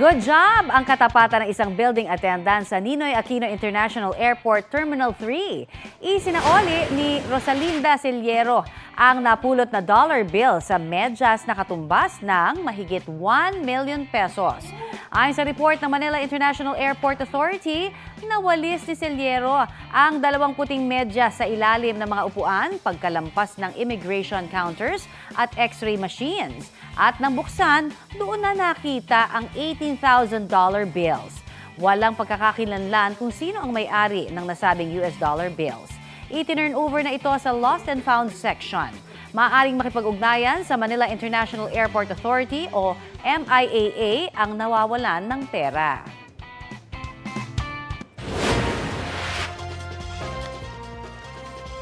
Good job ang katapatan ng isang building attendant sa Ninoy Aquino International Airport Terminal 3. Isinaoli ni Rosalinda Ciliero ang napulot na dollar bill sa medyas na katumbas ng mahigit 1 million pesos. Ayon sa report ng Manila International Airport Authority, nawalis ni Ciliero ang 2 puting medyas sa ilalim ng mga upuan pagkalampas ng immigration counters at x-ray machines. At nang buksan, doon na nakita ang $18,000 bills. Walang pagkakakilanlan kung sino ang may-ari ng nasabing US dollar bills. Itinurn over na ito sa Lost and Found section. Maaaring makipag-ugnayan sa Manila International Airport Authority o MIAA ang nawawalan ng pera.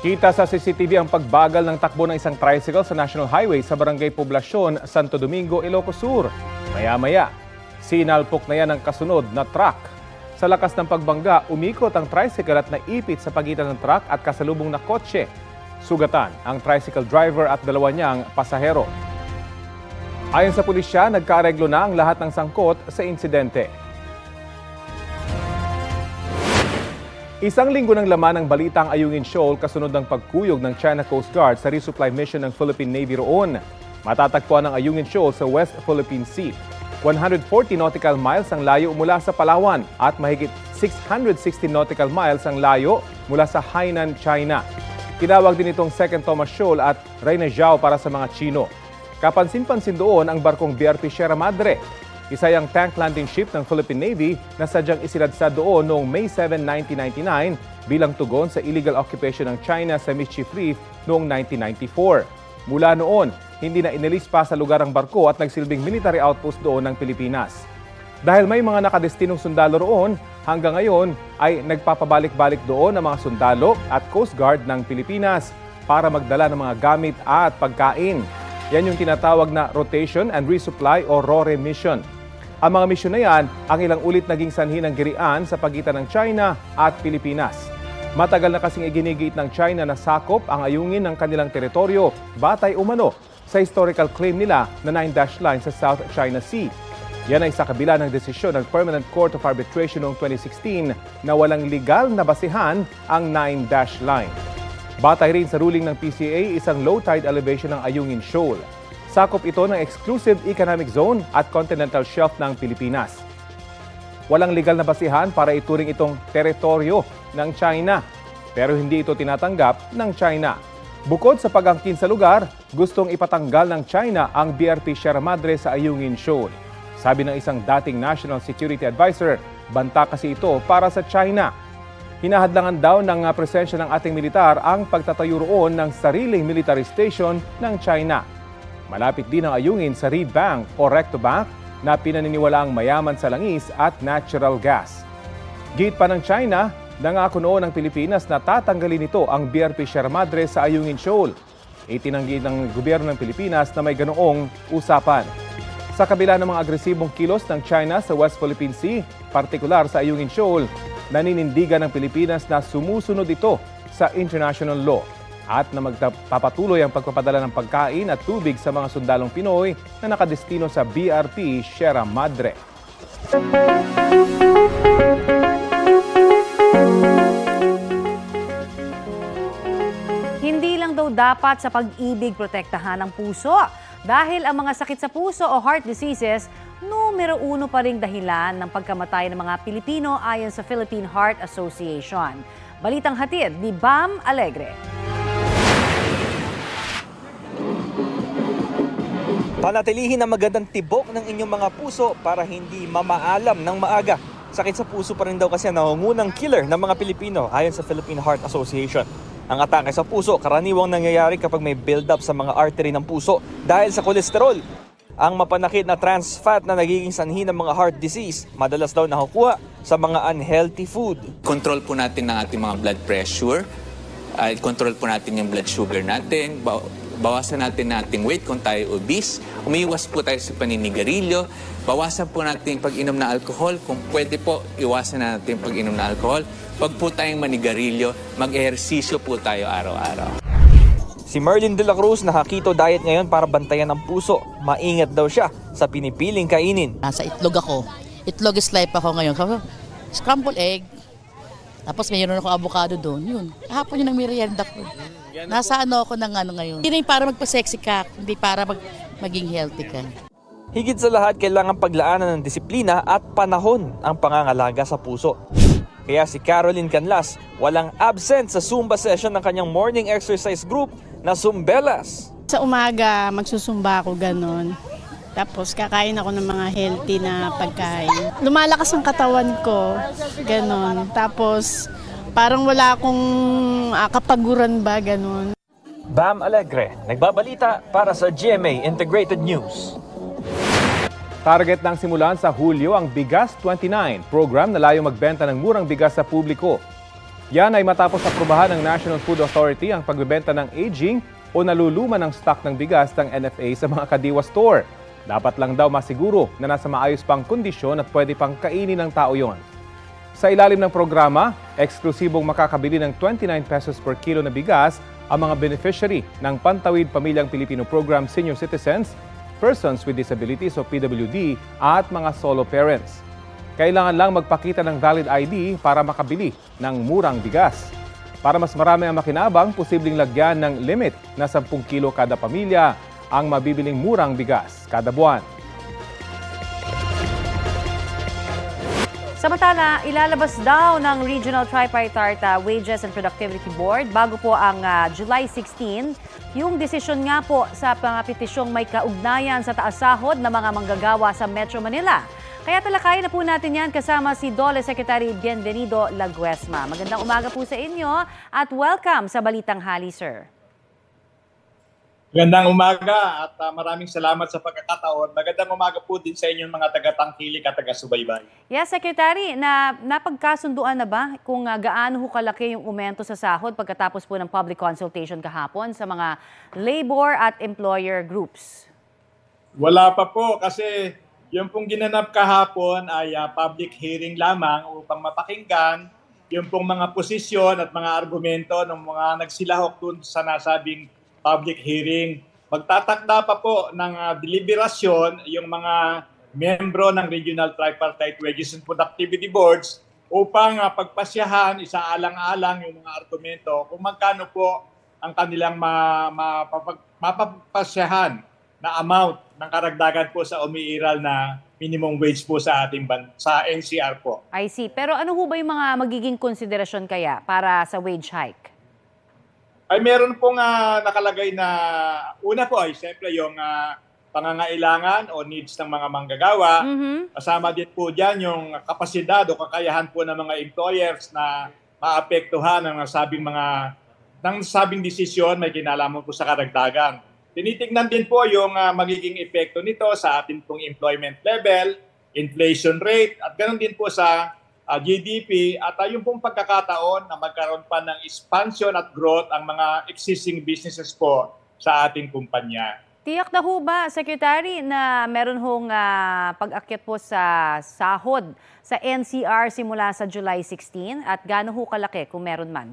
Kita sa CCTV ang pagbagal ng takbo ng isang tricycle sa National Highway sa Barangay Poblacion, Santo Domingo, Ilocos Sur. Maya-maya, sinalpok na yan ang kasunod na truck. Sa lakas ng pagbangga, umikot ang tricycle at naipit sa pagitan ng truck at kasalubong na kotse. Sugatan ang tricycle driver at 2 niyang pasahero. Ayon sa pulisya, nagkaareglo na ang lahat ng sangkot sa insidente. Isang linggo ng laman ng balita ang Ayungin Shoal kasunod ng pagkuyog ng China Coast Guard sa resupply mission ng Philippine Navy roon. Matatagpuan ang Ayungin Shoal sa West Philippine Sea. 140 nautical miles ang layo mula sa Palawan at mahigit 660 nautical miles ang layo mula sa Hainan, China. Tinawag din itong Second Thomas Shoal at Reina Zhao para sa mga Chino. Kapansin-pansin doon ang barkong BRP Sierra Madre. Isa yung tank landing ship ng Philippine Navy na sadyang isiladsad doon noong May 7, 1999 bilang tugon sa illegal occupation ng China sa Mischief Reef noong 1994. Mula noon, hindi na inalis pa sa lugar ang barko at nagsilbing military outpost doon ng Pilipinas. Dahil may mga nakadestinong sundalo roon, hanggang ngayon ay nagpapabalik-balik doon ang mga sundalo at Coast Guard ng Pilipinas para magdala ng mga gamit at pagkain. Yan yung tinatawag na Rotation and Resupply o RORE mission. Ang mga misyon na yan ang ilang ulit naging sanhi ng girian sa pagitan ng China at Pilipinas. Matagal na kasing iginigit ng China na sakop ang ayungin ng kanilang teritoryo, batay umano sa historical claim nila na 9-dash line sa South China Sea. Yan ay sa kabila ng desisyon ng Permanent Court of Arbitration noong 2016 na walang legal na basihan ang 9-dash line. Batay rin sa ruling ng PCA, isang low tide elevation ng Ayungin Shoal. Sakop ito ng exclusive economic zone at continental shelf ng Pilipinas. Walang legal na basihan para ituring itong teritoryo ng China, pero hindi ito tinatanggap ng China. Bukod sa pag-angkin sa lugar, gustong ipatanggal ng China ang BRP Sierra Madre sa Ayungin Shoal. Sabi ng isang dating National Security Advisor, banta kasi ito para sa China. Hinahadlangan daw ng presensya ng ating militar ang pagtatayo roon ng sariling military station ng China. Malapit din ang ayungin sa Reed Bank o Recto Bank na pinaniniwalaang mayaman sa langis at natural gas. Git pa ng China, nangako noon ng Pilipinas na tatanggalin nito ang BRP Sierra Madre sa Ayungin Shoal. Itinanggi ng gobyerno ng Pilipinas na may ganoong usapan. Sa kabila ng mga agresibong kilos ng China sa West Philippine Sea, partikular sa Ayungin Shoal, naninindigan ng Pilipinas na sumusunod ito sa international law at na magpapatuloy ang pagpapadala ng pagkain at tubig sa mga sundalong Pinoy na nakadestino sa BRP Sierra Madre. Hindi lang daw dapat sa pag-ibig protektahan ang puso dahil ang mga sakit sa puso o heart diseases numero 1 pa ring dahilan ng pagkamatay ng mga Pilipino ayon sa Philippine Heart Association. Balitang hatid ni Bam Alegre. Panatilihin ang magandang tibok ng inyong mga puso para hindi mamaalam ng maaga. Sakit sa puso pa rin daw kasi ang nangungunang killer ng mga Pilipino ayon sa Philippine Heart Association. Ang atake sa puso karaniwang nangyayari kapag may build-up sa mga artery ng puso dahil sa kolesterol. Ang mapanakit na trans fat na nagiging sanhi ng mga heart disease, madalas daw nakukuha sa mga unhealthy food. Control po natin ang ating mga blood pressure, control po natin yung blood sugar natin, bawasan natin nating weight kung tayo obese, umiiwas po tayo sa paninigarilyo, bawasan po natin pag-inom na alcohol, kung pwede po, iwasan natin pag-inom na alcohol. Pag po tayong manigarilyo, mag-ehersisyo po tayo araw-araw. Si Merlin de la Cruz naka-keto diet ngayon para bantayan ang puso. Maingat daw siya sa pinipiling kainin. Nasa itlog ako, itlog is life ako ngayon. Scrambled egg. Tapos mayroon ako avocado doon. Yun. Kahapon yun ang merienda ko. Nasa ano ako ng ano ngayon. Hindi para magpa-sexy ka, hindi para maging healthy ka. Higit sa lahat, kailangan paglaanan ng disiplina at panahon ang pangangalaga sa puso. Kaya si Caroline Canlas, walang absent sa Zumba session ng kanyang morning exercise group na Zumbelas. Sa umaga, magsusumba ako ganon. Tapos kakain ako ng mga healthy na pagkain. Lumalakas ang katawan ko, ganon. Tapos parang wala akong kapaguran ba, ganon. Bam Alegre, nagbabalita para sa GMA Integrated News. Target ng simulan sa Hulyo ang Bigas 29, program na layong magbenta ng murang bigas sa publiko. Yan ay matapos aprubahan ng National Food Authority ang pagbebenta ng aging o naluluma ng stock ng bigas ng NFA sa mga kadiwa store. Dapat lang daw masiguro na nasa maayos pang kondisyon at pwede pang kainin ng tao yon. Sa ilalim ng programa, eksklusibong makakabili ng 29 pesos per kilo na bigas ang mga beneficiary ng Pantawid Pamilyang Pilipino Program Senior Citizens, Persons with Disabilities o PWD at mga solo parents. Kailangan lang magpakita ng valid ID para makabili ng murang bigas. Para mas marami ang makinabang, posibleng lagyan ng limit na 10 kilo kada pamilya ang mabibiling murang bigas kada buwan. Samantala, ilalabas daw ng Regional Tripartite Wages and Productivity Board bago po ang July 16 yung desisyon nga po sa mga petisyong may kaugnayan sa taas sahod ng mga manggagawa sa Metro Manila. Kaya talakayin na po natin yan kasama si DOLE Secretary Bienvenido Laguesma. Magandang umaga po sa inyo at welcome sa Balitang Hali, sir. Magandang umaga at maraming salamat sa pagkakataon. Magandang umaga po din sa inyong mga taga-tangkilik at taga-subaybay. Yes, Secretary, napagkasunduan na ba kung gaano kalaki yung aumento sa sahod pagkatapos po ng public consultation kahapon sa mga labor at employer groups? Wala pa po kasi yung pong ginanap kahapon ay public hearing lamang upang mapakinggan yung pong mga posisyon at mga argumento ng mga nagsilahok dun sa nasabing public hearing. Magtatakda pa po ng deliberasyon yung mga membro ng Regional Tripartite Wages and Productivity Boards upang pagpasyahan, isaalang-alang yung mga argumento kung magkano po ang kanilang mapapasyahan na amount ng karagdagan po sa umiiral na minimum wage po sa ating sa NCR po. I see. Pero ano ho ba yung mga magiging konsiderasyon kaya para sa wage hike? Ay meron pong nakalagay na una po ay siyempre yung pangangailangan o needs ng mga manggagawa. Kasama din po dyan yung kapasidad o kakayahan po ng mga employers na maapektuhan ng nasabing desisyon may kinalaman po sa karagdagan. Tinitignan din po yung magiging epekto nito sa ating pong employment level, inflation rate at ganoon din po sa GDP at yung pong pagkakataon na magkaroon pa ng expansion at growth ang mga existing businesses po sa ating kumpanya. Tiyak na ho ba, Secretary, na meron hong pag-akyat po sa sahod sa NCR simula sa July 16 at gaano ho kalaki kung meron man?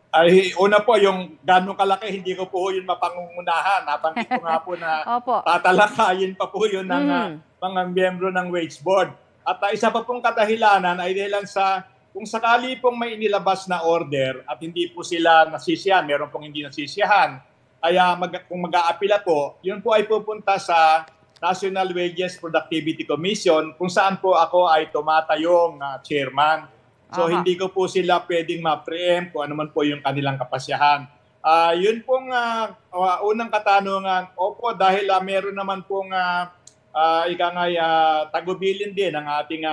Ay, una po, yung gano'ng kalaki, hindi ko po yun mapangungunahan. Nabanggit ko nga po na tatalakayin pa po yun ng mga miyembro ng Wage Board. At isa pa pong kadahilanan ay dahilan sa kung sakali pong may inilabas na order at hindi po sila nasisiyahan, meron pong hindi nasisiyahan, ay kung mag-aapila po, yun po ay pupunta sa National Wages Productivity Commission kung saan po ako ay tumatayong chairman. So hindi ko po sila pwedeng ma-preempt kung ano man po yung kanilang kapasyahan. Yun pong unang katanungan, opo dahil meron naman pong tagubilin din ng ating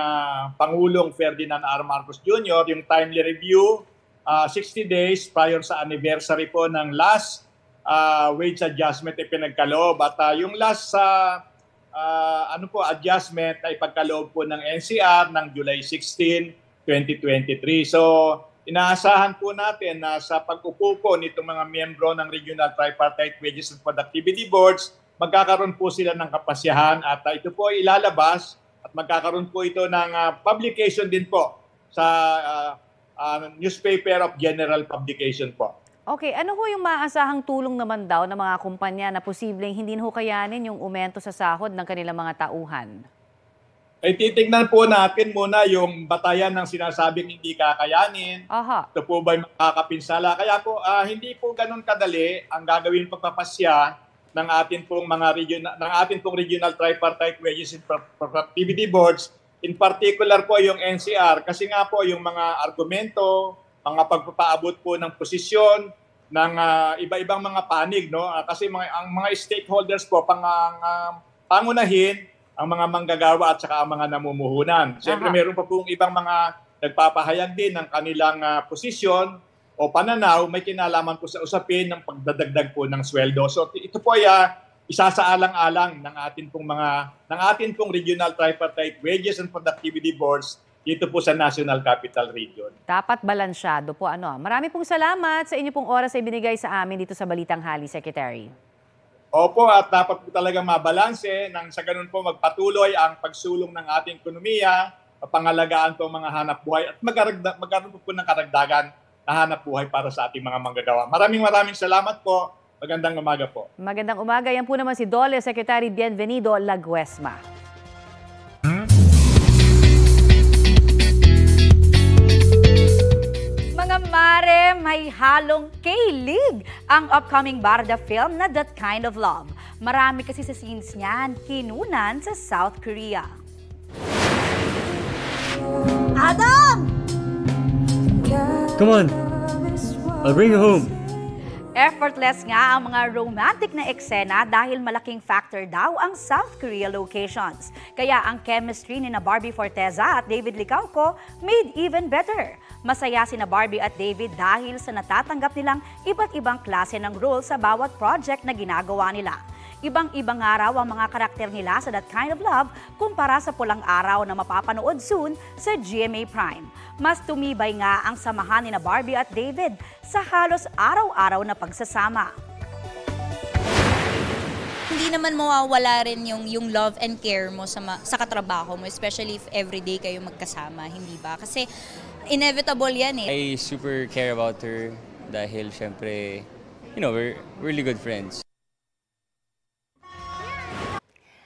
Pangulong Ferdinand R. Marcos Jr., yung timely review, 60 days prior sa anniversary po ng last wage adjustment ay pinagkaloob. At yung last adjustment ay pagkaloob po ng NCR ng July 16, 2023. So, inaasahan po natin na sa pag-upo po nitong mga miyembro ng Regional Tripartite Wages and Productivity Boards, magkakaroon po sila ng kapasyahan at ito po ay ilalabas at magkakaroon po ito ng publication din po sa newspaper of general publication po. Okay, ano ho yung maaasahang tulong naman daw ng mga kumpanya na posibleng hindi ho kayanin yung aumento sa sahod ng kanilang mga tauhan? Ay titignan po natin muna yung batayan ng sinasabing hindi kakayanin. Ito po ba'y makakapinsala? Kaya po hindi po ganun kadali ang gagawin pagpapasya ng atin pong regional tripartite wages and productivity boards, in particular po yung NCR, kasi nga po yung mga argumento, mga pagpapaabot po ng posisyon ng iba-ibang mga panig, no? Kasi ang mga stakeholders po pangunahin ang mga manggagawa at saka ang mga namumuhunan. Siyempre meron pa pong ibang mga nagpapahayag din ng kanilang posisyon o pananaw, may kinalaman po sa usapin ng pagdadagdag po ng sweldo. So ito po ay isasaalang-alang ng atin pong regional tripartite wages and productivity boards dito po sa National Capital Region. Dapat balansyado po. Marami pong salamat sa inyo pong oras na ibinigay sa amin dito sa Balitang Hali, Secretary. Opo, at dapat po talaga mabalanse nang sa ganun po magpatuloy ang pagsulong ng ating ekonomiya, pangalagaan po ang mga hanap buhay at magkaroon po ng karagdagan na hanap buhay para sa ating mga manggagawa. Maraming salamat po. Magandang umaga po. Magandang umaga. Yan po naman si DOLE Secretary Bienvenido Laguesma. Mga mare, may halong K-League ang upcoming Barda film na That Kind of Love. Marami kasi sa scenes niyan kinunan sa South Korea. Adam! Come on, I'll bring you home. Effortless nga ang mga romantic na eksena dahil malaking factor daw ang South Korea locations. Kaya ang chemistry ni Barbie Forteza at David Licauco made even better. Masaya sina Barbie at David dahil sa natatanggap nilang iba't ibang klase ng role sa bawat project na ginagawa nila. Ibang-ibang araw ang mga karakter nila sa That Kind of Love kumpara sa Pulang Araw na mapapanood soon sa GMA Prime. Mas tumibay nga ang samahan ni Barbie at David sa halos araw-araw na pagsasama. Hindi naman mawawala rin yung love and care mo sa katrabaho mo, especially if everyday kayo magkasama, hindi ba? Kasi inevitable yan eh. I super care about her dahil syempre, we're really good friends.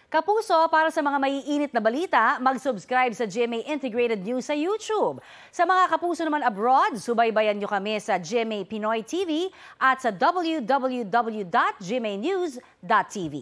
Kapuso, para sa mga maiinit na balita, mag-subscribe sa GMA Integrated News sa YouTube. Sa mga kapuso naman abroad, subaybayan nyo kami sa GMA Pinoy TV at sa www.gmanews.tv.